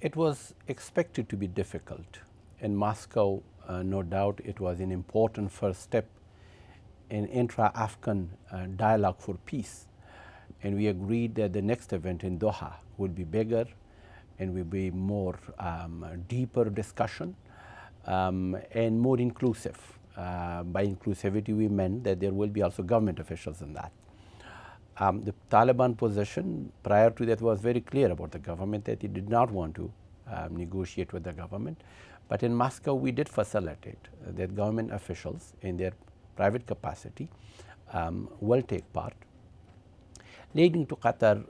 It was expected to be difficult. In Moscow, no doubt it was an important first step in intra-Afghan dialogue for peace. And we agreed that the next event in Doha would be bigger and will be more deeper discussion and more inclusive. By inclusivity, we meant that there will be also government officials in that. The Taliban position prior to that was very clear about the government, that it did not want to negotiate with the government. But in Moscow, we did facilitate that government officials in their private capacity will take part. Leading to Qatar,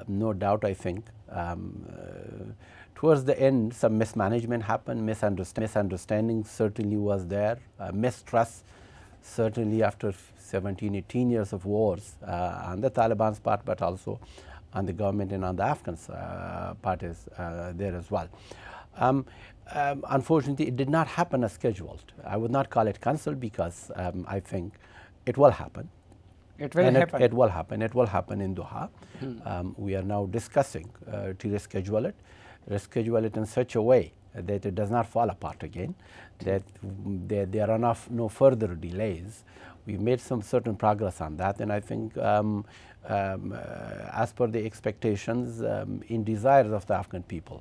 no doubt, I think, towards the end, some mismanagement happened, misunderstanding certainly was there, mistrust certainly after 17, 18 years of wars on the Taliban's part, but also on the government and on the Afghans' part is there as well. Unfortunately, it did not happen as scheduled. I would not call it cancelled because I think it will happen. It will happen. It will happen. It will happen in Doha. We are now discussing to reschedule it in such a way that it does not fall apart again, that there are no further delays. We made some certain progress on that, and I think as per the expectations and desires of the Afghan people,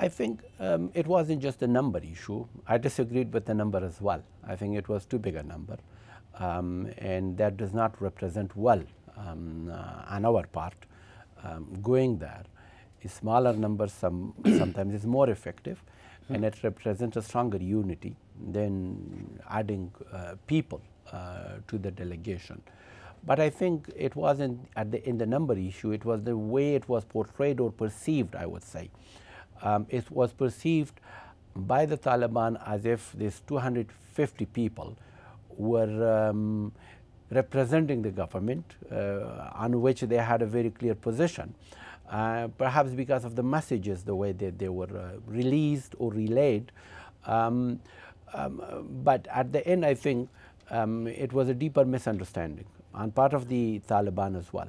I think it wasn't just a number issue. I disagreed with the number as well. I think it was too big a number, and that does not represent well on our part. Going there, a smaller number sometimes is more effective, and it represents a stronger unity than adding people to the delegation. But I think it wasn't in the number issue. It was the way it was portrayed or perceived, I would say. It was perceived by the Taliban as if these 250 people were representing the government on which they had a very clear position, perhaps because of the messages, the way that they were released or relayed. But at the end, I think it was a deeper misunderstanding on part of the Taliban as well.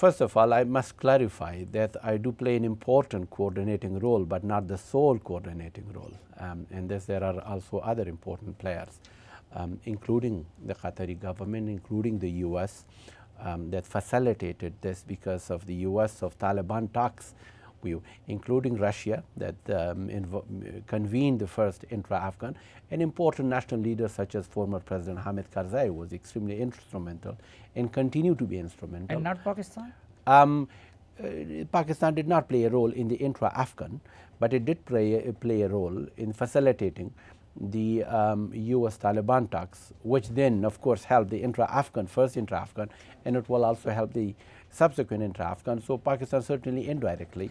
First of all, I must clarify that I do play an important coordinating role, but not the sole coordinating role. And there are also other important players, including the Qatari government, including the U.S., that facilitated this because of the U.S. of Taliban talks, including Russia, that convened the first intra-Afghan, and important national leaders such as former President Hamid Karzai was extremely instrumental and continue to be instrumental. And not Pakistan? Pakistan did not play a role in the intra-Afghan, but it did play a role in facilitating the U.S. Taliban talks, which then of course helped the intra-Afghan, first intra-Afghan, and it will also help the subsequent intra-Afghan. So Pakistan certainly indirectly.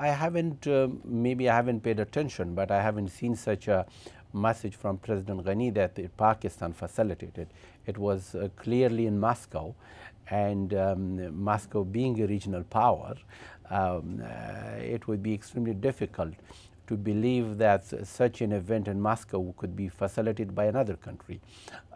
I haven't, maybe I haven't paid attention, but I haven't seen such a message from President Ghani that Pakistan facilitated. It was clearly in Moscow, and Moscow being a regional power, it would be extremely difficult to believe that such an event in Moscow could be facilitated by another country.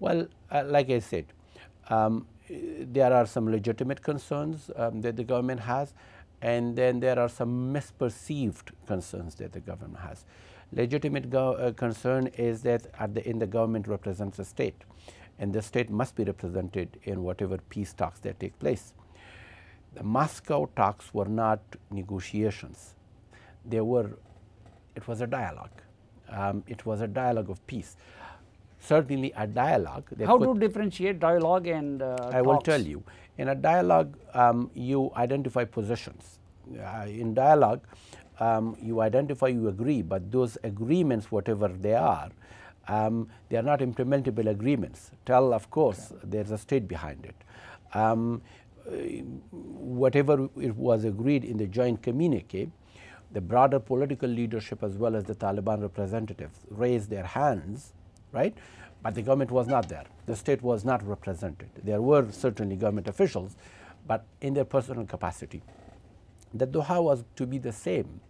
Well, like I said, there are some legitimate concerns that the government has, and then there are some misperceived concerns that the government has. Legitimate concern is that in the government represents a state, and the state must be represented in whatever peace talks that take place. The Moscow talks were not negotiations. It was a dialogue. It was a dialogue of peace. Certainly a dialogue. How do you differentiate dialogue and I will tell you. In a dialogue, you identify positions. In dialogue, you identify, you agree, but those agreements, whatever they are not implementable agreements. Of course, there's a state behind it. Whatever it was agreed in the joint communique, the broader political leadership as well as the Taliban representatives raised their hands, right? But the government was not there. The state was not represented. There were certainly government officials, but in their personal capacity. The Doha was to be the same,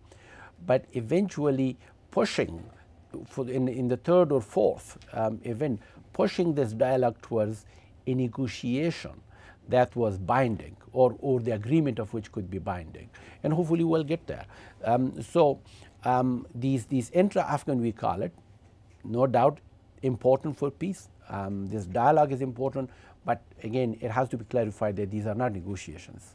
but eventually pushing in the third or fourth event, pushing this dialogue towards a negotiation that was binding, or the agreement of which could be binding, and hopefully we'll get there. These intra-Afghan, we call it, no doubt important for peace. This dialogue is important, but again it has to be clarified that these are not negotiations.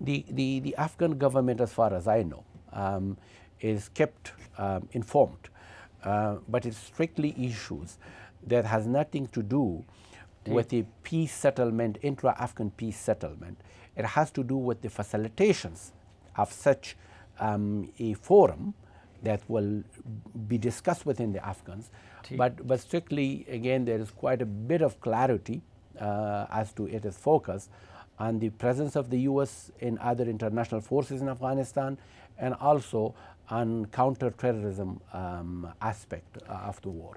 The Afghan government, as far as I know, is kept informed, but it's strictly issues that has nothing to do with the peace settlement, intra-Afghan peace settlement. It has to do with the facilitations of such a forum that will be discussed within the Afghans. But strictly, again, there is quite a bit of clarity as to its focus on the presence of the U.S. in other international forces in Afghanistan, and also on counter-terrorism aspect of the war.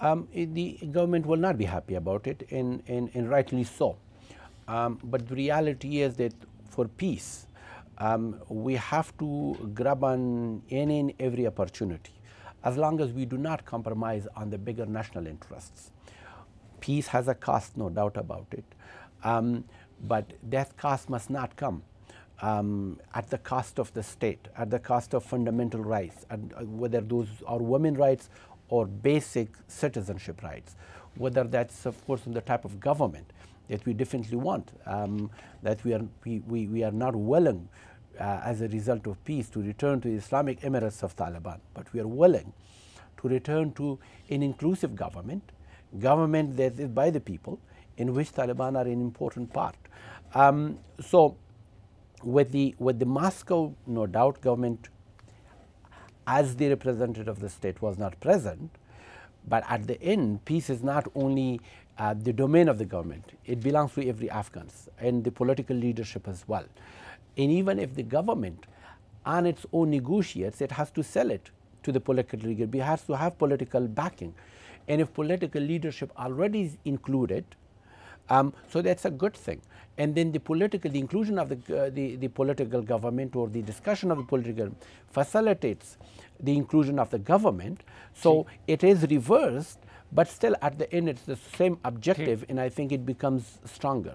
The government will not be happy about it, and rightly so. But the reality is that for peace, we have to grab on any and every opportunity, as long as we do not compromise on the bigger national interests. Peace has a cost, no doubt about it, but that cost must not come at the cost of the state, at the cost of fundamental rights, whether those are women's rights or basic citizenship rights, whether that's of course in the type of government that we definitely want, that we are not willing as a result of peace to return to the Islamic Emirates of Taliban, but we are willing to return to an inclusive government that is by the people, in which Taliban are an important part. So with the Moscow, no doubt, government as the representative of the state was not present, but at the end, peace is not only the domain of the government, it belongs to every Afghan and the political leadership as well. And even if the government on its own negotiates, it has to sell it to the political leadership, it has to have political backing. And if political leadership already is included, so that's a good thing. And then the inclusion of the political government, or the discussion of the political, facilitates the inclusion of the government. So it is reversed, but still at the end it's the same objective, and I think it becomes stronger.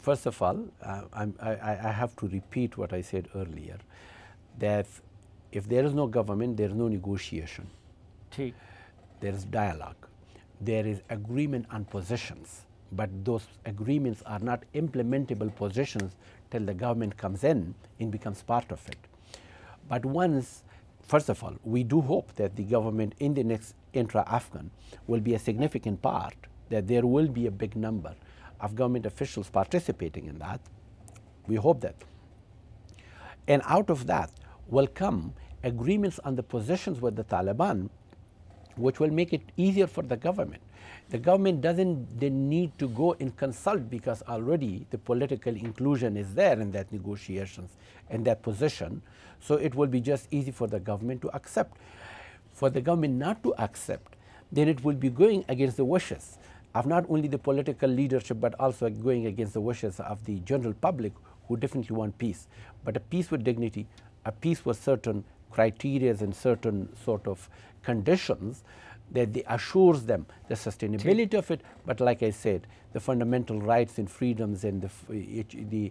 First of all, I have to repeat what I said earlier, that if there is no government, there is no negotiation. There is dialogue. There is agreement on positions, but those agreements are not implementable positions till the government comes in and becomes part of it. But once, first of all, we do hope that the government in the next intra-Afghan will be a significant part, that there will be a big number of government officials participating in that. We hope that. And out of that will come agreements on the positions with the Taliban, which will make it easier for the government. The government doesn't need to go and consult, because already the political inclusion is there in that negotiations and that position. So it will be just easy for the government to accept. For the government not to accept, then it will be going against the wishes of not only the political leadership, but also going against the wishes of the general public, who definitely want peace. But a peace with dignity, a peace with certain criteria and certain sort of conditions that they assures them the sustainability of it, but like I said, the fundamental rights and freedoms and the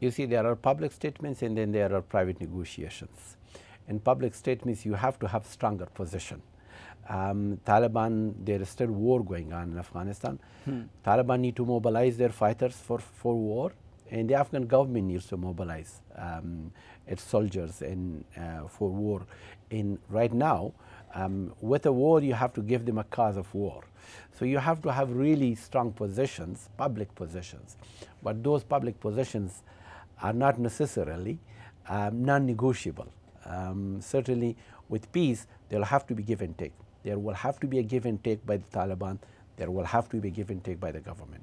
You see, there are public statements and then there are private negotiations. In public statements, you have to have stronger position. Taliban, there is still war going on in Afghanistan. Taliban need to mobilize their fighters for war, and the Afghan government needs to mobilize its soldiers for war. And right now, with a war, you have to give them a cause of war. So you have to have really strong positions, public positions. But those public positions are not necessarily non-negotiable. Certainly with peace, there will have to be give and take. There will have to be a give and take by the Taliban. There will have to be a give and take by the government.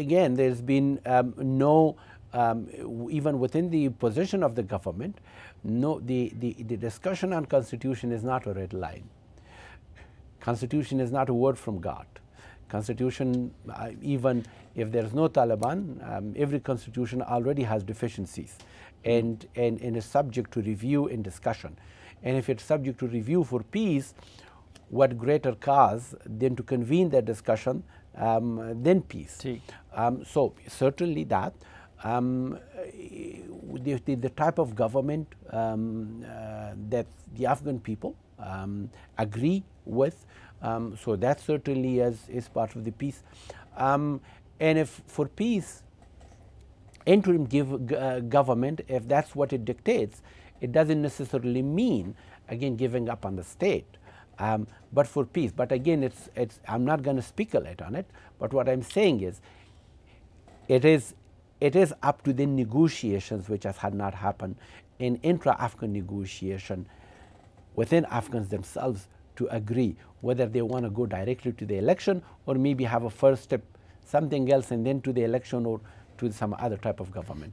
Again, there's been no, even within the position of the government, no, the discussion on constitution is not a red line. Constitution is not a word from God. Constitution, even if there's no Taliban, every constitution already has deficiencies and is subject to review and discussion. And if it's subject to review for peace, what greater cause than to convene that discussion than peace? So certainly that the type of government that the Afghan people agree with, so that certainly is part of the peace. And if for peace, interim government, if that's what it dictates, it doesn't necessarily mean, again, giving up on the state, but for peace. But again, I'm not going to speculate on it, but what I'm saying is, it is up to the negotiations, which had not happened, in intra-Afghan negotiation within Afghans themselves, to agree whether they want to go directly to the election, or maybe have a first step, something else, and then to the election or to some other type of government.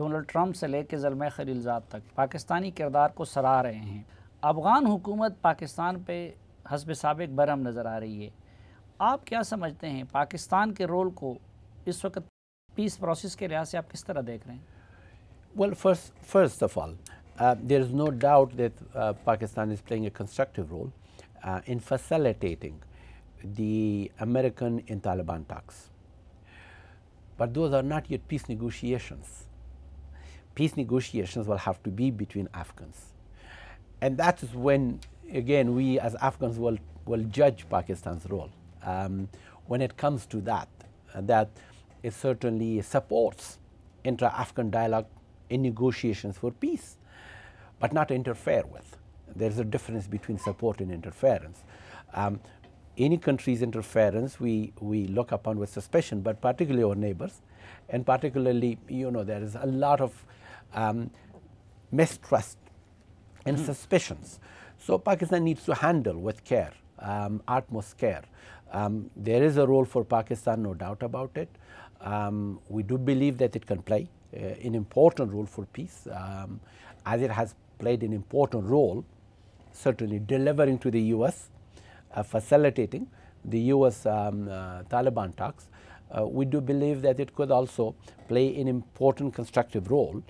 Donald Trump سے لے کے زلمہ خلیلزاد تک پاکستانی کردار کو سراہ رہے ہیں. افغان حکومت پاکستان پہ حسب سابق برہم نظر آ رہی ہے. آپ کیا سمجھتے ہیں پاکستان کے رول کو اس وقت پیس پروسیس کے لحاظ سے آپ کس طرح دیکھ رہے ہیں؟ Well, first of all, there is no doubt that Pakistan is playing a constructive role in facilitating the American and Taliban talks. But those are not yet peace negotiations. Peace negotiations will have to be between Afghans. And that is when, again, we as Afghans will judge Pakistan's role. When it comes to that it certainly supports intra-Afghan dialogue in negotiations for peace, but not interfere with. There's a difference between support and interference. Any country's interference we look upon with suspicion, but particularly our neighbors, and particularly, there is a lot of mistrust and suspicions. So Pakistan needs to handle with care, utmost care. There is a role for Pakistan, no doubt about it. We do believe that it can play an important role for peace, as it has played an important role, certainly delivering to the U.S., facilitating the U.S. Taliban talks. We do believe that it could also play an important constructive role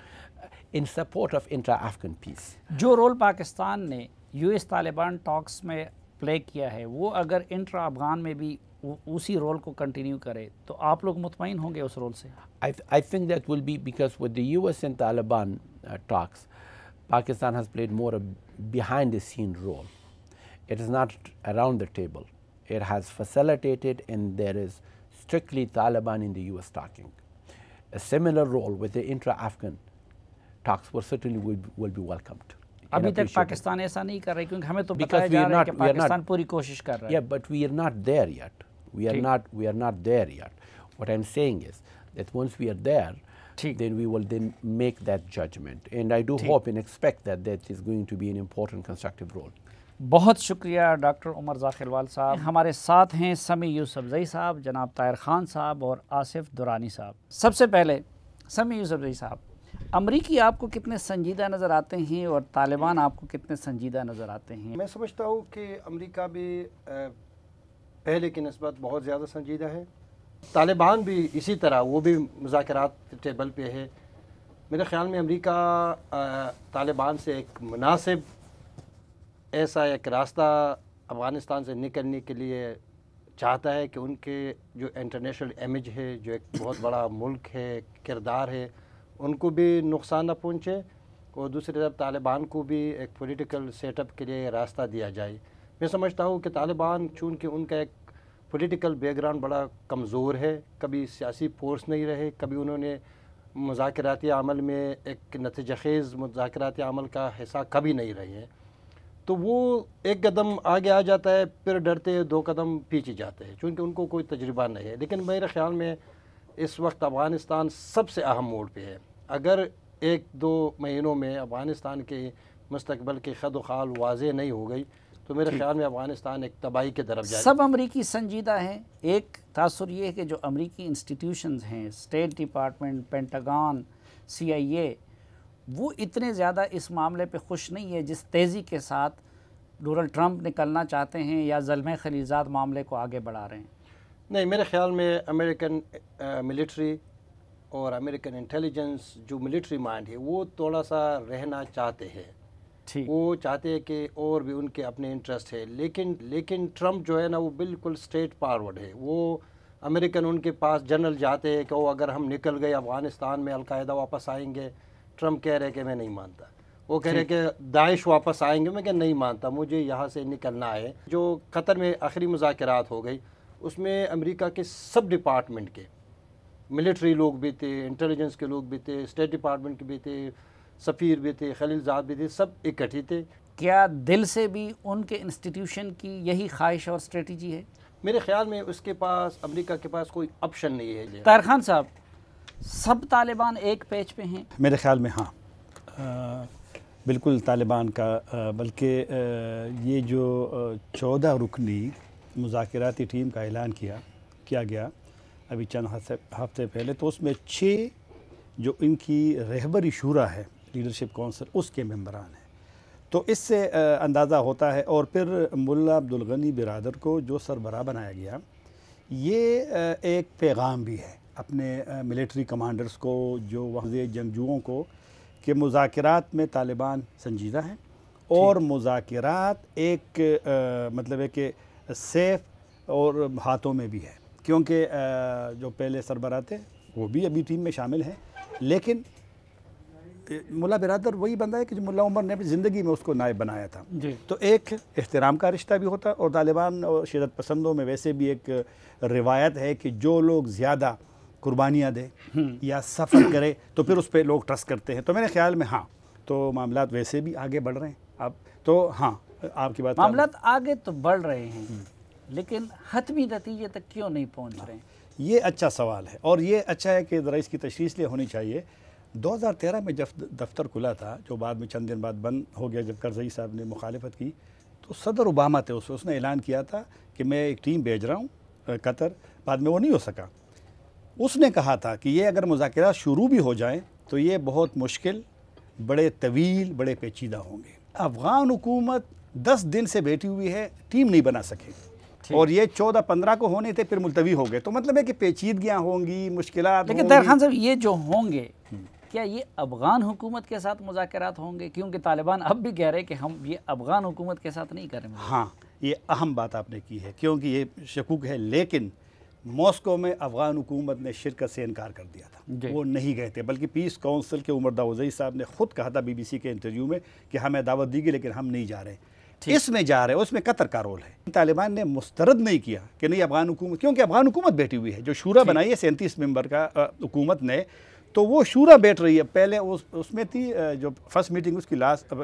in support of intra-Afghan peace. جو role Pakistan نے U S Taliban ٹاکس میں پلے کیا ہے وہ اگر intra Afghan میں بھی اسی رول کو کنٹینیو کرے تو آپ لوگ مطمئن ہوں گے اس رول سے؟ I think that will be because with the U.S. and Taliban talks, Pakistan has played more a behind-the-scene role. It is not around the table. It has facilitated, and there is strictly Taliban in the U.S. talking. A similar role with the intra-Afghan talks certainly will be welcomed. ابھی تک پاکستان ایسا نہیں کر رہا کیونکہ ہمیں تو بتایا جا رہا ہے کہ پاکستان پوری کوشش کر رہا ہے. Yeah, but we are not there yet. We are not there yet. What I'm saying is that once we are there, then we will then make that judgment. And I do hope and expect that is going to be an important constructive role. بہت شکریہ doctor عمر ذاخروال صاحب. ہمارے ساتھ ہیں سمیع یوسفزئی صاحب، جناب طاہر خان صاحب اور آصف درانی صاحب. سب سے پہلے سمیع یوسفزئی صاحب، امریکی آپ کو کتنے سنجیدہ نظر آتے ہیں اور طالبان آپ کو کتنے سنجیدہ نظر آتے ہیں؟ میں سمجھتا ہوں کہ امریکہ بھی پہلے کی نسبت بہت زیادہ سنجیدہ ہے. طالبان بھی اسی طرح، وہ بھی مذاکرات ٹیبل پہ ہے. میرے خیال میں امریکہ طالبان سے ایک مناسب ایسا ایک راستہ افغانستان سے نکلنے کے لیے چاہتا ہے کہ ان کے جو انٹرنیشنل امیج ہے، جو ایک بہت بڑا ملک ہے، کردار ہے، ان کو بھی نقصان نہ پہنچے، اور دوسری طرف طالبان کو بھی ایک پولیٹیکل سیٹ اپ کے لیے راستہ دیا جائے. میں سمجھتا ہوں کہ طالبان چونکہ ان کا ایک پولیٹیکل بیک گراؤنڈ بڑا کمزور ہے، کبھی سیاسی فورس نہیں رہے، کبھی انہوں نے مذاکراتی عمل میں ایک نتیجہ خیز مذاکراتی عمل کا حصہ کبھی نہیں رہے ہیں، تو وہ ایک قدم آگے آ جاتا ہے، پھر ڈرتے دو قدم پیچھے جاتے ہیں چونکہ ان کو کوئی تجربہ نہیں ہے. لیکن میرے خیال میں اس وقت افغانستان سب سے اہم موڑ پہ ہے. اگر ایک دو مہینوں میں افغانستان کے مستقبل کی خد و خال واضح نہیں ہو گئی تو میرے خیال میں افغانستان ایک تباہی کی طرف جائے. سب امریکی سنجیدہ ہیں. ایک تاثر یہ ہے کہ جو امریکی انسٹیٹیوشنز ہیں، اسٹیٹ ڈپارٹمنٹ، پینٹاگان، CIA، وہ اتنے زیادہ اس معاملے پہ خوش نہیں ہے جس تیزی کے ساتھ ڈونلڈ ٹرمپ نکلنا چاہتے ہیں یا زلمہ خلیلزاد معاملے کو آگے بڑھا رہے ہیں. نہیں، میرے خیال میں امریکن ملٹری اور امریکن انٹیلیجنس جو ملٹری مائنڈ ہے وہ تھوڑا سا رہنا چاہتے ہیں. وہ چاہتے ہیں کہ اور بھی ان کے اپنے انٹرسٹ ہے، لیکن ٹرمپ جو ہے نا وہ بالکل اسٹریٹ فارورڈ ہے. وہ امریکن ان کے پاس جنرل جاتے ہیں کہ وہ اگر ہم نکل گئے افغانستان میں القاعدہ واپس آئیں گے. ٹرمپ کہہ رہے کہ میں نہیں مانتا. وہ کہہ رہے کہ داعش واپس آئیں گے. میں کہ نہیں مانتا، مجھے یہاں سے نکلنا ہے. جو قطر میں آخری مذاکرات ہو گئی اس میں امریکہ کے سب ڈپارٹمنٹ کے ملٹری لوگ بھی تھے، انٹیلیجنس کے لوگ بھی تھے، اسٹیٹ ڈپارٹمنٹ کے بھی تھے، سفیر بھی تھے، خلیلزاد بھی تھے، سب اکٹھے تھے. کیا دل سے بھی ان کے انسٹیٹیوشن کی یہی خواہش اور اسٹریٹجی ہے؟ میرے خیال میں اس کے پاس، امریکہ کے پاس کوئی آپشن نہیں ہے. طاہر خان صاحب، سب طالبان ایک پیج پہ ہیں؟ میرے خیال میں ہاں، بالکل طالبان کا، بلکہ یہ جو 14 رکنی مذاکراتی ٹیم کا اعلان کیا گیا ابھی چند ہفتے پہلے، تو اس میں 6 جو ان کی رہبری شورا ہے لیڈرشپ کونسل اس کے ممبران ہیں. تو اس سے اندازہ ہوتا ہے. اور پھر ملا عبدالغنی برادر کو جو سربراہ بنایا گیا یہ ایک پیغام بھی ہے اپنے ملٹری کمانڈرز کو جو وہاں جنگجوؤں کو کہ مذاکرات میں طالبان سنجیدہ ہیں اور مذاکرات ایک مطلب ہے کہ سیف اور ہاتھوں میں بھی ہے. کیونکہ جو پہلے سربراہ تھے وہ بھی ابھی ٹیم میں شامل ہیں لیکن ملا برادر وہی بندہ ہے کہ جو ملا عمر نے اپنی زندگی میں اس کو نائب بنایا تھا. تو ایک احترام کا رشتہ بھی ہوتا ہے. اور طالبان اور شدت پسندوں میں ویسے بھی ایک روایت ہے کہ جو لوگ زیادہ قربانیاں دے یا سفر کرے تو پھر اس پہ لوگ ٹرسٹ کرتے ہیں. تو میرے خیال میں ہاں تو معاملات ویسے بھی آگے بڑھ رہے ہیں. اب تو ہاں آپ کی بات معاملات آگے تو بڑھ رہے ہیں لیکن حتمی نتیجے تک کیوں نہیں پہنچ رہے ہیں؟ یہ اچھا سوال ہے اور یہ اچھا ہے کہ ذرا اس کی تشریح لیے ہونی چاہیے. 2013 میں جب دفتر کھلا تھا جو بعد میں چند دن بعد بند ہو گیا جب کرزئی صاحب نے مخالفت کی تو صدر اوباما تھے اس نے اعلان کیا تھا کہ میں ایک ٹیم بھیج رہا ہوں قطر. بعد میں وہ نہیں ہو سکا. اس نے کہا تھا کہ یہ اگر مذاکرات شروع بھی ہو جائیں تو یہ بہت مشکل بڑے طویل بڑے پیچیدہ ہوں گے. افغان حکومت 10 دن سے بیٹھی ہوئی ہے ٹیم نہیں بنا سکے اور یہ 14-15 کو ہونے تھے پھر ملتوی ہو گئے. تو مطلب ہے کہ پیچیدگیاں ہوں گی مشکلات لیکن طاہر خان صاحب یہ جو ہوں گے کیا یہ افغان حکومت کے ساتھ مذاکرات ہوں گے؟ کیونکہ طالبان اب بھی کہہ رہے ہیں کہ ہم یہ افغان حکومت کے ساتھ نہیں کر رہے. ہاں یہ اہم بات آپ نے کی ہے کیونکہ یہ شکوک ہے لیکن ماسکو میں افغان حکومت نے شرکت سے انکار کر دیا تھا. وہ نہیں گئے تھے بلکہ پیس کونسل کے عمر داؤزئی صاحب نے خود کہا تھا BBC کے انٹرویو میں کہ ہمیں دعوت دی گئی لیکن ہم نہیں جا رہے. اس میں جا رہے اس میں قطر کا رول ہے. طالبان نے مسترد نہیں کیا کہ نہیں افغان حکومت کیونکہ افغان حکومت بیٹھی ہوئی ہے جو شورا بنائی ہے 37 ممبر کا حکومت نے تو وہ شورا بیٹھ رہی ہے. پہلے اس میں تھی جو فرسٹ میٹنگ اس کی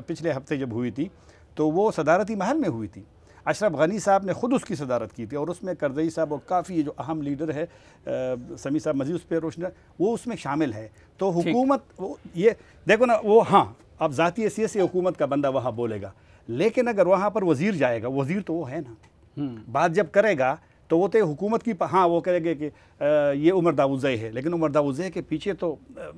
پچھلے ہفتے جب ہوئی تھی تو وہ صدارتی محل میں ہوئی تھی. اشرف غنی صاحب نے خود اس کی صدارت کی تھی اور اس میں کرزئی صاحب اور کافی جو اہم لیڈر ہے سمیع صاحب مزید اس پہ روشنی وہ اس میں شامل ہے. تو حکومت یہ دیکھو نا وہ ہاں اب ذاتی حیثیت سے حکومت کا بندہ وہاں بولے گا لیکن اگر وہاں پر وزیر جائے گا وزیر تو وہ ہے نا بات جب کرے گا تو وہ تو حکومت کی ہاں وہ کہے گے کہ یہ عمر داؤزئی ہے لیکن عمر داؤزئی کے پیچھے تو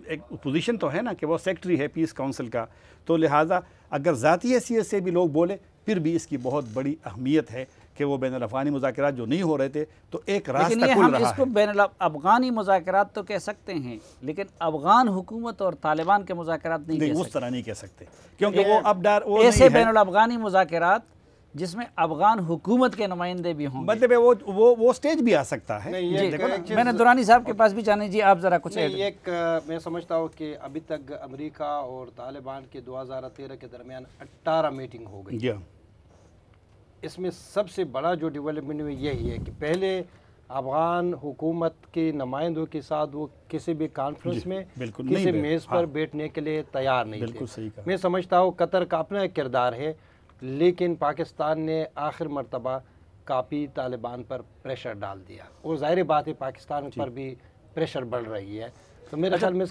ایک پوزیشن تو ہے نا کہ وہ سیکٹری ہے پیس کونسل کا. تو لہٰذا اگر ذاتی حیثیت سے بھی لوگ بولے پھر بھی اس کی بہت بڑی اہمیت ہے کہ وہ بین الاقوامی مذاکرات جو نہیں ہو رہے تھے تو ایک راستہ کھل رہا ہے. لیکن ہم اس کو بین الاقوامی مذاکرات تو کہہ سکتے ہیں لیکن افغان حکومت اور طالبان کے مذاکرات نہیں کہہ سکتے. اس طرح نہیں کہہ سکتے کیونکہ وہ اب ایسے بین الاقوامی مذاکرات جس میں افغان حکومت کے نمائندے بھی ہوں مطلب وہ سٹیج بھی آ سکتا ہے. میں نے دورانی صاحب کے پاس بھی جانے جی آپ ذرا کچھ ایک میں سمجھتا ہوں کہ ابھی تک امریکہ اور طالبان کے 2013 کے درمیان 18 میٹنگ ہو گئی. اس میں سب سے بڑا جو ڈیولپمنٹ میں یہی ہے کہ پہلے افغان حکومت کے نمائندوں کے ساتھ وہ کسی بھی کانفرنس میں کسی میز پر بیٹھنے کے لیے تیار نہیں تھے. میں سمجھتا ہوں قطر کا اپنا ایک کردار ہے لیکن پاکستان نے آخر مرتبہ کافی طالبان پر پریشر ڈال دیا اور ظاہر بات ہے پاکستان پر بھی پریشر بڑھ رہی ہے. تو میرے خیال میں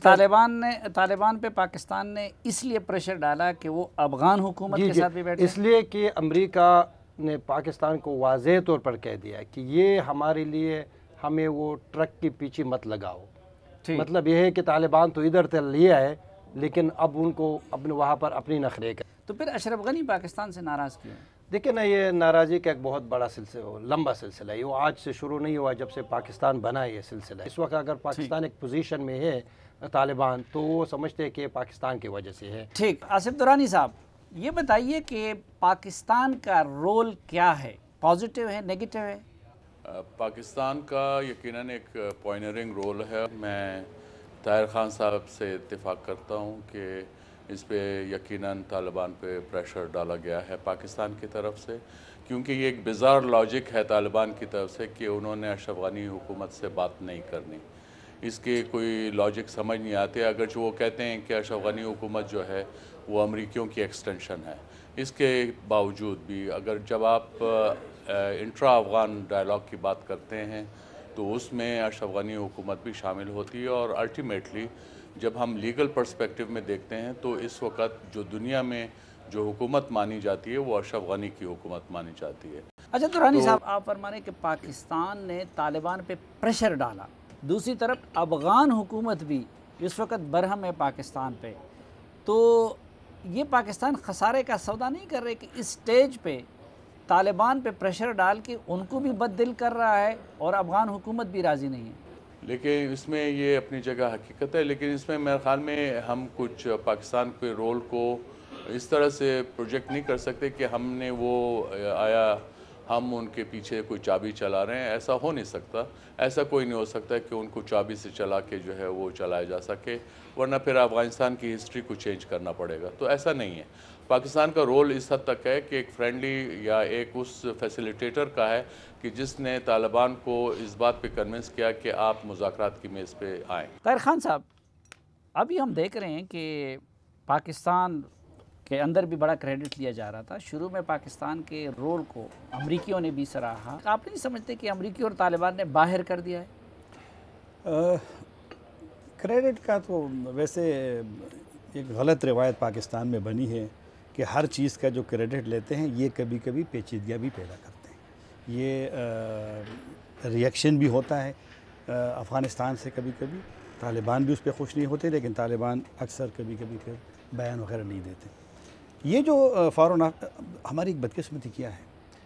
طالبان پہ پاکستان نے اس لیے پریشر ڈالا کہ وہ افغان حکومت کے ساتھ بھی بیٹھے اس لیے کہ امریکہ نے پاکستان کو واضح طور پر کہہ دیا کہ یہ ہمارے لیے ہمیں وہ ٹرک کے پیچھے مت لگاؤ. مطلب یہ ہے کہ طالبان تو ادھر تک لیا ہے لیکن اب ان کو اپنے وہاں پر اپنی نخرے کا. تو پھر اشرف غنی پاکستان سے ناراض کیوں؟ دیکھیں نا یہ ناراضی کا ایک بہت بڑا سلسلہ لمبا سلسلہ ہے. وہ آج سے شروع نہیں ہوا جب سے پاکستان بنا یہ سلسلہ. اس وقت اگر پاکستان ایک پوزیشن میں ہے طالبان تو وہ سمجھتے ہیں کہ پاکستان کی وجہ سے ہے. ٹھیک. آصف درانی صاحب یہ بتائیے کہ پاکستان کا رول کیا ہے؟ پازیٹیو ہے نیگیٹیو ہے؟ پاکستان کا یقیناً ایک پوائنرنگ رول ہے. میں طاہر خان صاحب سے اتفاق کرتا ہوں کہ اس پہ یقیناً طالبان پہ پریشر ڈالا گیا ہے پاکستان کی طرف سے کیونکہ یہ ایک بیزار لاجک ہے طالبان کی طرف سے کہ انہوں نے اشرف غنی حکومت سے بات نہیں کرنی. اس کے کوئی لاجک سمجھ نہیں آتے اگرچہ وہ کہتے ہیں کہ اشرف غنی حکومت جو ہے وہ امریکیوں کی ایکسٹینشن ہے. اس کے باوجود بھی اگر جب آپ انٹرا افغان ڈائلاگ کی بات کرتے ہیں تو اس میں اشرف غنی حکومت بھی شامل ہوتی ہے اور الٹیمیٹلی جب ہم لیگل پرسپیکٹو میں دیکھتے ہیں تو اس وقت جو دنیا میں جو حکومت مانی جاتی ہے وہ اشرف غنی کی حکومت مانی جاتی ہے. اچھا درانی صاحب آپ فرما رہے ہیں کہ پاکستان نے طالبان پہ پریشر ڈالا دوسری طرف افغان حکومت بھی اس وقت برہم ہے پاکستان پہ، تو یہ پاکستان خسارے کا سودا نہیں کر رہے کہ اس سٹیج پہ طالبان پہ پریشر ڈال کے ان کو بھی بد دل کر رہا ہے اور افغان حکومت بھی راضی نہیں ہے؟ لیکن اس میں یہ اپنی جگہ حقیقت ہے، لیکن اس میں میرے خیال میں ہم کچھ پاکستان کے رول کو اس طرح سے پروجیکٹ نہیں کر سکتے کہ ہم نے وہ آیا ہم ان کے پیچھے کوئی چابی چلا رہے ہیں. ایسا ہو نہیں سکتا. ایسا کوئی نہیں ہو سکتا کہ ان کو چابی سے چلا کے جو ہے وہ چلایا جا سکے، ورنہ پھر افغانستان کی ہسٹری کو چینج کرنا پڑے گا. تو ایسا نہیں ہے. پاکستان کا رول اس حد تک ہے کہ ایک فرینڈلی یا ایک اس فیسیلیٹیٹر کا ہے کہ جس نے طالبان کو اس بات پہ کنونس کیا کہ آپ مذاکرات کی میز پہ آئیں. طاہر خان صاحب، ابھی ہم دیکھ رہے ہیں کہ پاکستان کے اندر بھی بڑا کریڈٹ لیا جا رہا تھا. شروع میں پاکستان کے رول کو امریکیوں نے بھی سراہا. آپ نہیں سمجھتے کہ امریکی اور طالبان نے باہر کر دیا ہے؟ کریڈٹ کا تو ویسے ایک غلط روایت پاکستان میں بنی ہے کہ ہر چیز کا جو کریڈٹ لیتے ہیں یہ کبھی کبھی پیچیدگیاں بھی پیدا کرتے ہیں. یہ ریئیکشن بھی ہوتا ہے افغانستان سے. کبھی کبھی طالبان بھی اس پہ خوش نہیں ہوتے، لیکن طالبان اکثر کبھی کبھی پھر بیان وغیرہ نہیں دیتے. یہ جو فارن ہماری ایک بدقسمتی کیا ہے،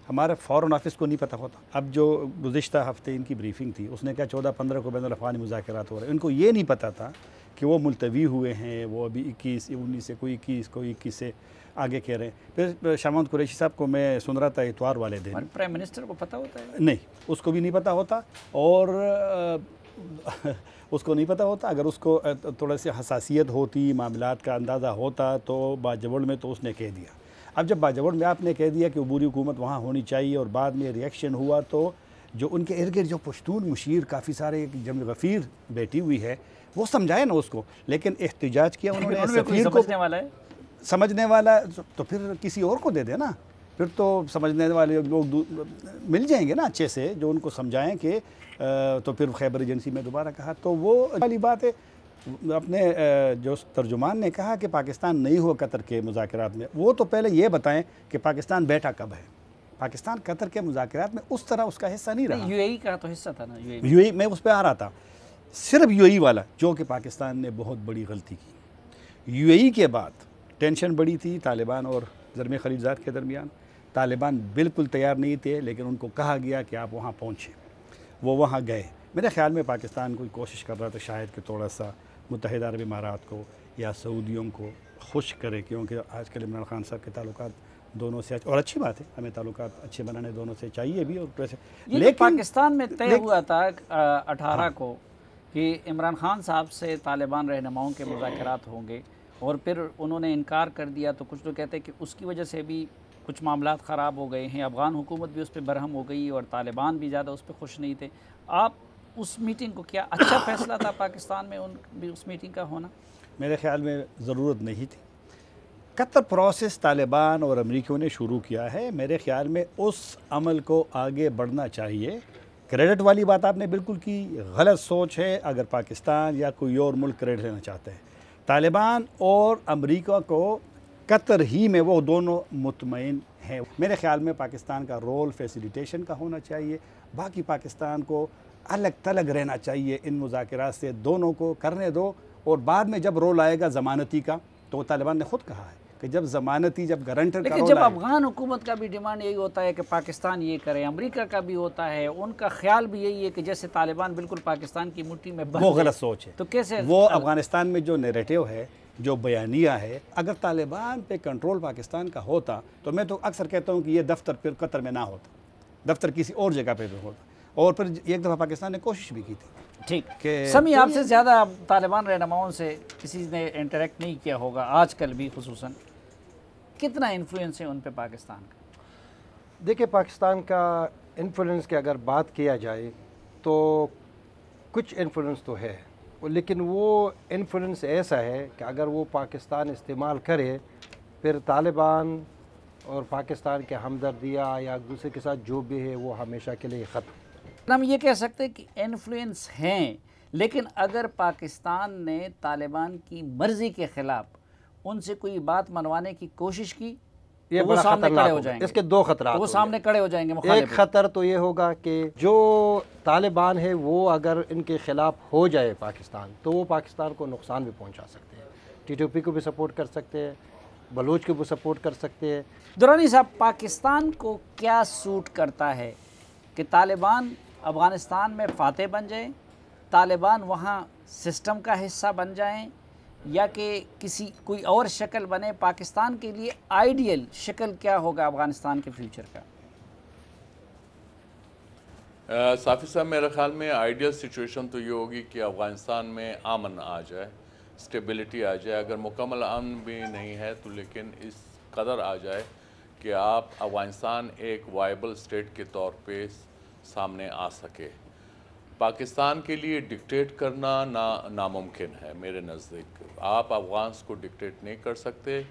ہمارے فارن آفس کو نہیں پتہ ہوتا. اب جو گزشتہ ہفتے ان کی بریفنگ تھی، اس نے کہا 14-15 کو بین الاقوامی مذاکرات ہو رہے ہیں. ان کو یہ نہیں پتہ تھا کہ وہ ملتوی ہوئے ہیں، وہ ابھی 19 سے کوئی 21 سے آگے کہہ رہے ہیں. پھر شاہ محمود قریشی صاحب کو میں سن رہا تھا اتوار والے دن، پرائم منسٹر کو پتہ ہوتا ہے؟ نہیں، اس کو بھی نہیں پتہ ہوتا. اور اس کو نہیں پتہ ہوتا. اگر اس کو تھوڑا سی حساسیت ہوتی، معاملات کا اندازہ ہوتا تو باجوڑ میں تو اس نے کہہ دیا. اب جب باجوڑ میں آپ نے کہہ دیا کہ عبوری حکومت وہاں ہونی چاہیے اور بعد میں ریئیکشن ہوا، تو جو ان کے ارد گرد جو پشتون مشیر کافی سارے جمع غفیر بیٹھی ہوئی ہے، وہ سمجھائے نا اس کو. لیکن احتجاج کیا انہوں نے سفیر کو. سمجھنے والا ہے، سمجھنے والا تو پھر کسی اور کو دے دے نا. پھر تو سمجھنے والے لوگ مل جائیں گے نا اچھے سے، جو ان کو سمجھائیں کہ تو پھر خیبر ایجنسی میں دوبارہ کہا. تو وہ والی بات ہے. اپنے جو ترجمان نے کہا کہ پاکستان نہیں ہوا قطر کے مذاکرات میں، وہ تو پہلے یہ بتائیں کہ پاکستان بیٹھا کب ہے. پاکستان قطر کے مذاکرات میں اس طرح اس کا حصہ نہیں رہا. یو اے ای کا تو حصہ تھا نا. یو اے ای میں اس پہ آ رہا تھا. صرف یو اے ای والا، جو کہ پاکستان نے بہت بڑی غلطی کی. یو اے ای کے بعد ٹینشن بڑی تھی طالبان اور زرمی خلیجزاد کے درمیان. طالبان بالکل تیار نہیں تھے، لیکن ان کو کہا گیا کہ آپ وہاں پہنچیں. وہ وہاں گئے. میرے خیال میں پاکستان کوئی کوشش کر رہا تھا شاید کہ تھوڑا سا متحدہ عرب امارات کو یا سعودیوں کو خوش کرے، کیونکہ آج کل عمران خان صاحب کے تعلقات دونوں سے، اور اچھی بات ہے، ہمیں تعلقات اچھے بنانے دونوں سے چاہیے بھی. اور لیکن پاکستان میں طے ہوا تھا 18 کو کہ عمران خان صاحب سے طالبان رہنماؤں کے مذاکرات ہوں گے، اور پھر انہوں نے انکار کر دیا. تو کچھ لوگ کہتے ہیں کہ اس کی وجہ سے بھی کچھ معاملات خراب ہو گئے ہیں. افغان حکومت بھی اس پہ برہم ہو گئی اور طالبان بھی زیادہ اس پہ خوش نہیں تھے. آپ اس میٹنگ کو، کیا اچھا فیصلہ تھا پاکستان میں اس میٹنگ کا ہونا؟ میرے خیال میں ضرورت نہیں تھی. قطر پروسیس طالبان اور امریکیوں نے شروع کیا ہے. میرے خیال میں اس عمل کو آگے بڑھنا چاہیے. کریڈٹ والی بات آپ نے بالکل کی، غلط سوچ ہے اگر پاکستان یا کوئی اور ملک کریڈٹ لینا چاہتے ہیں. طالبان اور امریکہ کو قطر ہی میں وہ دونوں مطمئن ہیں. میرے خیال میں پاکستان کا رول فیسیلیٹیشن کا ہونا چاہیے. باقی پاکستان کو الگ تلگ رہنا چاہیے ان مذاکرات سے. دونوں کو کرنے دو، اور بعد میں جب رول آئے گا ضمانتی کا، تو طالبان نے خود کہا ہے کہ جب ضمانتی، جب گارنٹر کا رول آئے. لیکن جب افغان حکومت کا بھی ڈیمانڈ یہی ہوتا ہے کہ پاکستان یہ کرے، امریکہ کا بھی ہوتا ہے، ان کا خیال بھی یہی ہے کہ جیسے طالبان بالکل پاکستان کی مٹھی میں بند ہے. وہ غلط سوچ ہے. تو کیسے وہ افغانستان میں جو نیریٹیو ہے، جو بیانیہ ہے، اگر طالبان پہ کنٹرول پاکستان کا ہوتا تو میں تو اکثر کہتا ہوں کہ یہ دفتر پھر قطر میں نہ ہوتا، دفتر کسی اور جگہ پہ ہوتا. اور پھر ایک دفعہ پاکستان نے کوشش بھی کی تھی. ٹھیک. سمی، آپ سے زیادہ طالبان رہنماؤں سے کسی نے انٹریکٹ نہیں کیا ہوگا آج کل بھی، خصوصاً کتنا انفلوئنس ہے ان پہ پاکستان کا؟ دیکھیں، پاکستان کا انفلوئنس کی اگر بات کیا جائے تو کچھ انفلوئنس تو ہے، لیکن وہ انفلوئنس ایسا ہے کہ اگر وہ پاکستان استعمال کرے، پھر طالبان اور پاکستان کے ہمدردیاں یا ایک دوسرے کے ساتھ جو بھی ہے وہ ہمیشہ کے لیے ختم. ہم یہ کہہ سکتے کہ انفلوئنس ہیں، لیکن اگر پاکستان نے طالبان کی مرضی کے خلاف ان سے کوئی بات منوانے کی کوشش کی یہ وہ بڑا سامنے خطرناک کھڑے ہو ہوگا۔ جائیں گے، اس کے دو خطرات وہ ہوں سامنے کھڑے ہو جائیں گے گے۔ مخالف۔ ایک خطر تو یہ ہوگا کہ جو طالبان ہے وہ اگر ان کے خلاف ہو جائے پاکستان، تو وہ پاکستان کو نقصان بھی پہنچا سکتے ہیں، ٹی ٹی پی کو بھی سپورٹ کر سکتے ہیں، بلوچ کو بھی سپورٹ کر سکتے ہیں۔ درانی صاحب، پاکستان کو کیا سوٹ کرتا ہے کہ طالبان افغانستان میں فاتح بن جائیں، طالبان وہاں سسٹم کا حصہ بن جائیں، یا کہ کوئی اور شکل بنے؟ پاکستان کے لیے آئیڈیل شکل کیا ہوگا افغانستان کے فیوچر کا؟ صافی صاحب، میرے خیال میں آئیڈیل سچویشن تو یہ ہوگی کہ افغانستان میں امن آ جائے، اسٹیبلٹی آ جائے۔ اگر مکمل امن بھی نہیں ہے تو لیکن اس قدر آ جائے کہ آپ افغانستان ایک وائبل اسٹیٹ کے طور پہ سامنے آ سکے۔ پاکستان کے لیے ڈکٹیٹ کرنا ناممکن ہے میرے نزدیک۔ آپ افغانس کو ڈکٹیٹ نہیں کر سکتے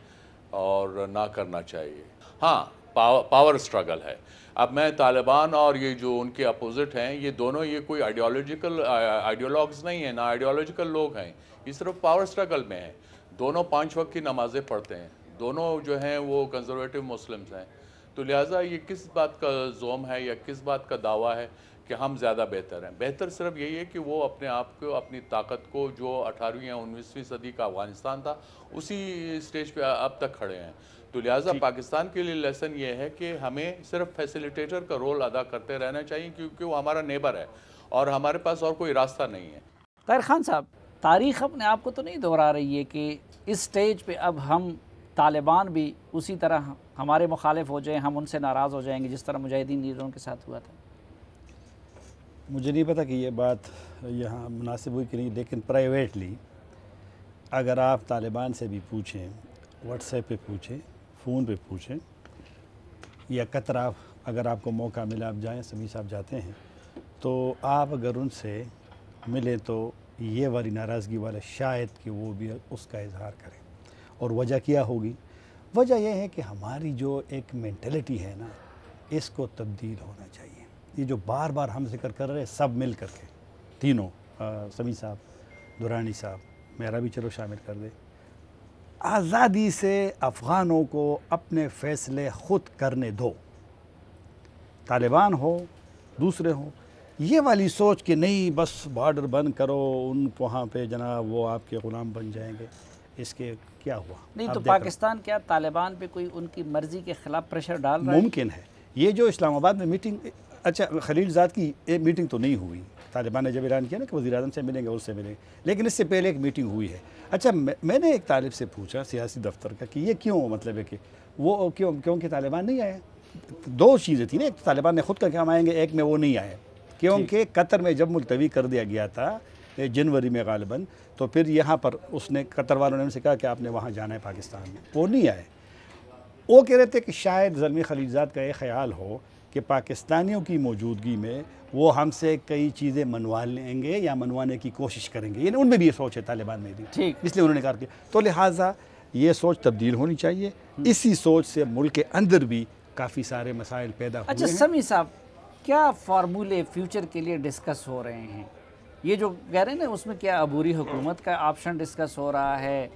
اور نہ کرنا چاہیے۔ ہاں، پاور اسٹرگل ہے۔ اب میں طالبان اور یہ جو ان کے اپوزٹ ہیں، یہ دونوں یہ کوئی آئیڈیالوگز نہیں ہیں، نہ آئیڈیالوجیکل لوگ ہیں، یہ صرف پاور اسٹرگل میں ہیں۔ دونوں 5 وقت کی نمازیں پڑھتے ہیں، دونوں جو ہیں وہ کنزرویٹو مسلمز ہیں، تو لہٰذا یہ کس بات کا زوم ہے یا کس بات کا دعویٰ ہے کہ ہم زیادہ بہتر ہیں؟ بہتر صرف یہی ہے کہ وہ اپنے آپ کو، اپنی طاقت کو، جو 18ویں یا 19ویں صدی کا افغانستان تھا اسی سٹیج پہ اب تک کھڑے ہیں۔ تو لہٰذا پاکستان کے لیے لیسن یہ ہے کہ ہمیں صرف فیسیلیٹیٹر کا رول ادا کرتے رہنا چاہیے، کیونکہ وہ ہمارا نیبر ہے اور ہمارے پاس اور کوئی راستہ نہیں ہے۔ طاہر خان صاحب، تاریخ اپنے آپ کو تو نہیں دہرا رہی ہے کہ اس سٹیج پہ اب ہم طالبان بھی اسی طرح ہمارے مخالف ہو جائیں، ہم ان سے ناراض ہو جائیں گے جس طرح مجاہدین لیڈروں کے ساتھ ہوا تھا؟ مجھے نہیں پتا کہ یہ بات یہاں مناسب ہوئی کہ نہیں، لیکن پرائیویٹلی اگر آپ طالبان سے بھی پوچھیں، واٹس ایپ پہ پوچھیں، فون پہ پوچھیں، یا قطر اگر آپ کو موقع ملا آپ جائیں، سمیع صاحب جاتے ہیں، تو آپ اگر ان سے ملیں تو یہ والی ناراضگی والا شاید کہ وہ بھی اس کا اظہار کریں۔ اور وجہ کیا ہوگی؟ وجہ یہ ہے کہ ہماری جو ایک مینٹلٹی ہے نا، اس کو تبدیل ہونا چاہیے۔ یہ جو بار بار ہم ذکر کر رہے ہیں سب مل کر کے، تینوں، سمیع صاحب، درانی صاحب، میرا بھی چلو شامل کر دے، آزادی سے افغانوں کو اپنے فیصلے خود کرنے دو، طالبان ہو دوسرے ہوں۔ یہ والی سوچ کہ نہیں بس بارڈر بند کرو، ان وہاں پہ جناب وہ آپ کے غلام بن جائیں گے، اس کے کیا ہوا؟ نہیں تو پاکستان کیا طالبان پہ کوئی ان کی مرضی کے خلاف پریشر ڈال رہا ہے؟ ممکن ہے۔ یہ جو اسلام آباد میں میٹنگ، اچھا خلیل زاد کی ایک میٹنگ تو نہیں ہوئی، طالبان نے جب اعلان کیا نا کہ وزیر اعظم سے ملیں گے، اس سے ملیں گے، لیکن اس سے پہلے ایک میٹنگ ہوئی ہے۔ اچھا میں نے ایک طالب سے پوچھا سیاسی دفتر کا کہ یہ کیوں، مطلب ہے کہ وہ کیونکہ طالبان نہیں آئے۔ دو چیزیں تھیں نا، ایک طالبان نے خود کا کام آئیں گے، ایک میں وہ نہیں آئے، کیونکہ قطر میں جب ملتوی کر دیا گیا تھا جنوری میں غالباً، تو پھر یہاں پر اس نے قطر والوں نے ان سے کہا کہ آپ نے وہاں جانا ہے پاکستان میں، وہ نہیں آئے۔ وہ کہہ رہے تھے کہ شاید زلمی خلیل زاد کا یہ خیال ہو کہ پاکستانیوں کی موجودگی میں وہ ہم سے کئی چیزیں منوا لیں گے یا منوانے کی کوشش کریں گے، یعنی ان میں بھی یہ سوچ ہے طالبان میں بھی، اس لیے انہوں نے کہا کہ تو لہٰذا یہ سوچ تبدیل ہونی چاہیے۔ اسی سوچ سے ملک کے اندر بھی کافی سارے مسائل پیدا ہوئے ہیں۔ اچھا سمیع صاحب، کیا فارمولے فیوچر کے لیے ڈسکس ہو رہے ہیں؟ یہ جو کہہ رہے ہیں نا، اس میں کیا عبوری حکومت کا آپشن ڈسکس ہو رہا ہے؟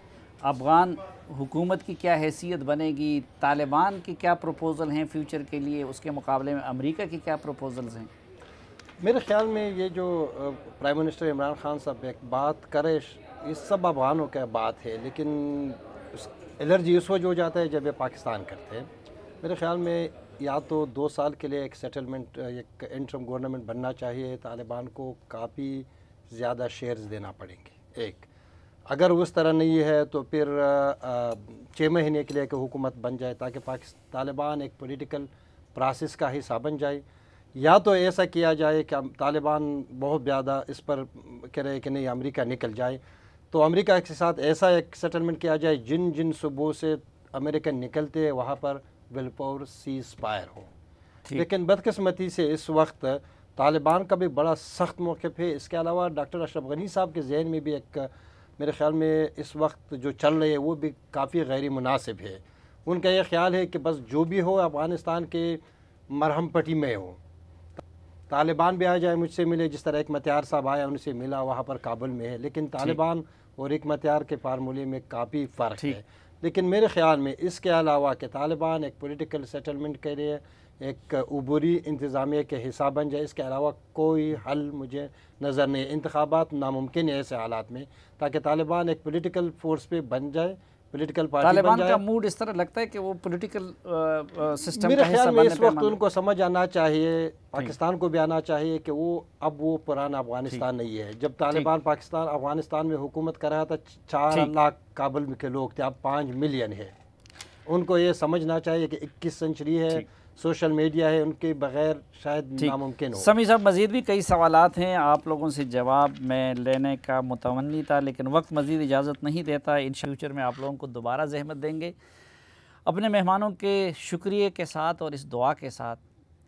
افغان حکومت کی کیا حیثیت بنے گی؟ طالبان کی کیا پروپوزل ہیں فیوچر کے لیے؟ اس کے مقابلے میں امریکہ کی کیا پروپوزلز ہیں؟ میرے خیال میں یہ جو پرائم منسٹر عمران خان صاحب ایک بات کرے، یہ سب افغانوں کا بات ہے، لیکن الرجی اس وجہ ہو جاتا ہے جب یہ پاکستان کرتے ہیں۔ میرے خیال میں یا تو 2 سال کے لیے ایک سیٹلمنٹ، ایک انٹرم گورنمنٹ بننا چاہیے، طالبان کو کافی زیادہ شیئرز دینا پڑیں گے۔ ایک اگر اس طرح نہیں ہے تو پھر 6 مہینے کے لیے کہ حکومت بن جائے تاکہ طالبان ایک پولیٹیکل پروسیس کا حصہ بن جائے، یا تو ایسا کیا جائے کہ طالبان بہت زیادہ اس پر کہہ رہے کہ نہیں امریکہ نکل جائے، تو امریکہ کے ساتھ ایسا ایک سیٹلمنٹ کیا جائے جن صوبوں سے امریکن نکلتے ہیں وہاں پر ول پاور سیز فائر ہو۔ لیکن بدقسمتی سے اس وقت طالبان کا بھی بڑا سخت موقف ہے۔ اس کے علاوہ ڈاکٹر اشرف غنی صاحب کے ذہن میں بھی ایک میرے خیال میں اس وقت جو چل رہے ہے وہ بھی کافی غیر مناسب ہے۔ ان کا یہ خیال ہے کہ بس جو بھی ہو افغانستان کے مرہم پٹی میں ہو، طالبان بھی آ جائے مجھ سے ملے، جس طرح حکمت یار صاحب آیا ان سے ملا وہاں پر کابل میں ہے، لیکن طالبان اور حکمت یار کے فارمولے میں کافی فرق ہے۔ لیکن میرے خیال میں اس کے علاوہ کہ طالبان ایک پولیٹیکل سیٹلمنٹ کے لیے ایک عبوری انتظامیہ کے حصہ بن جائے، اس کے علاوہ کوئی حل مجھے نظر نہیں. انتخابات ناممکن ہے ایسے حالات میں، تاکہ طالبان ایک پولیٹیکل فورس پہ بن جائے، پولیٹیکل پارٹی بن طالبان جائے. کا موڈ اس طرح لگتا ہے کہ وہ پولیٹیکل سسٹم میرے کا حصہ خیال میں بننے اس پہ وقت ان کو سمجھ آنا چاہیے، پاکستان کو بھی آنا چاہیے کہ وہ پرانا افغانستان نہیں ہے. جب طالبان افغانستان میں حکومت کر رہا تھا 4 لاکھ کابل کے لوگ تھے، اب 5 ملین ہے. ان کو یہ سمجھنا چاہیے کہ 21 سنچری ہے، سوشل میڈیا ہے، ان کے بغیر شاید ناممکن ہو. سمیع صاحب مزید بھی کئی سوالات ہیں، آپ لوگوں سے جواب میں لینے کا متمنی تھا، لیکن وقت مزید اجازت نہیں دیتا. ان فیوچر میں آپ لوگوں کو دوبارہ زحمت دیں گے. اپنے مہمانوں کے شکریہ کے ساتھ اور اس دعا کے ساتھ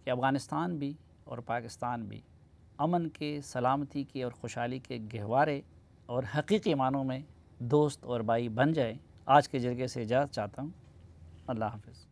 کہ افغانستان بھی اور پاکستان بھی امن کے، سلامتی کے اور خوشحالی کے گہوارے اور حقیقی معنوں میں دوست اور بھائی بن جائیں. آج کے جرگے سے اجازت چاہتا ہوں. اللہ حافظ.